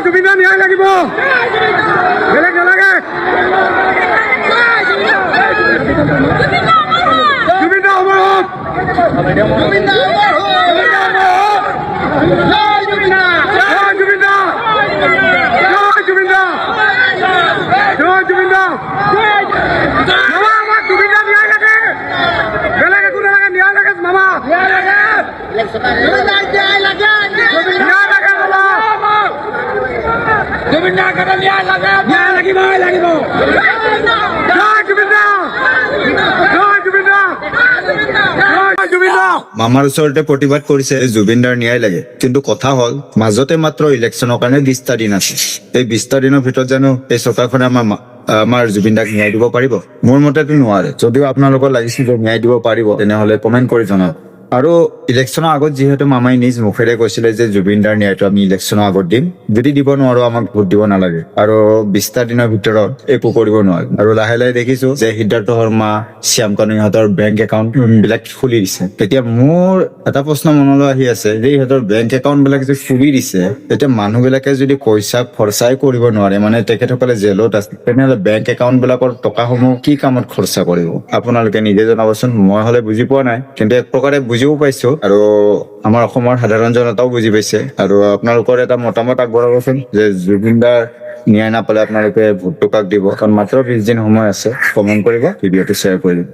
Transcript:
জুবিনদাৰ ন্যায় লাগিব, বেলেগ নালাগে। জুবিনদাৰ অমৰ হওক, জুবিনদাৰ অমৰ হওক, জয় জুবিনদাৰ, জয় জুবিনদাৰ, জয় জুবিনদাৰ, জয় জুবিনদাৰ। মামা আমাক জুবিনদাৰ ন্যায় লাগে, বেলেগ একো নালাগে, ন্যায় লাগে মামা, ন্যায় লাগে, ন্যায় লাগে, ন্যায় লাগে মামা, জুবিনদাৰ কাৰণে ন্যায় লাগে, ন্যায় লাগিবই লাগিব। জয় জুবিনদাৰ, জয় জুবিনদাৰ, জয় জুবিনদাৰ। মামাৰ ওচৰতে প্ৰতিবাদ কৰিছে জুবিনদাৰ ন্যায় লাগে, কিন্তু কথা হল মাজতে মাত্ৰ ইলেকশ্যনৰ কাৰণে 20টা দিন আছে। এই 20টা দিনৰ ভিতৰত জানো এই চৰকাৰখনে আমাৰ জুবিনদাক ন্যায় দিব পাৰিব? মোৰ মতেতো নোৱাৰে। যদিও আপোনালোকৰ লাগিছিল যে ন্যায় দিব পাৰিব, তেনেহলে কমেণ্ট কৰি জনাওক। আৰু ইলেকশ্যনৰ আগত যিহেতু মামাই নিজ মুখেৰে কৈছিলে যে জুবিনদাৰ ন্যায়টো আমি ইলেকশ্যনৰ আগত দিম, যদি দিব নোৱাৰো আমাক ভোট দিব নালাগে, আৰু 20টা দিনৰ ভিতৰত একো কৰিব নোৱাৰো। আৰু লাহে লাহে দেখিছো যে সিদ্ধাৰ্থ শৰ্মা, শ্যাম কানু ইহঁতৰ বেংক একাউণ্ট বিলাক খুলি দিছে। তেতিয়া মোৰ এটা প্ৰশ্ন মনলৈ আহি আছে যে ইহঁতৰ বেংক একাউণ্ট বিলাক যে খুলি দিছে, তেতিয়া মানুহ বিলাকে যদি পইচা খৰচাই কৰিব নোৱাৰে, মানে তেখেতসকলে জেলত আছে, তেনেহলে বেংক একাউণ্ট বিলাকৰ টকাসমূহ কি কামত খৰচা কৰিব? আপোনালোকে নিজে জনাবচোন। মই হলে বুজি পোৱা নাই, কিন্তু এক প্ৰকাৰে বুজিও পাইছো, আৰু আমাৰ অসমৰ সাধাৰণ জনতাও বুজি পাইছে। আৰু আপোনালোকৰ এটা মতামত আগবঢ়াবচোন যে জুবিনদাৰ ন্যায় নাপালে আপোনালোকে ভোটটো কাক দিব? কাৰণ মাত্ৰ 20 দিন সময় আছে। কমেণ্ট কৰিব, ভিডিঅ'টো শ্বেয়াৰ কৰিব।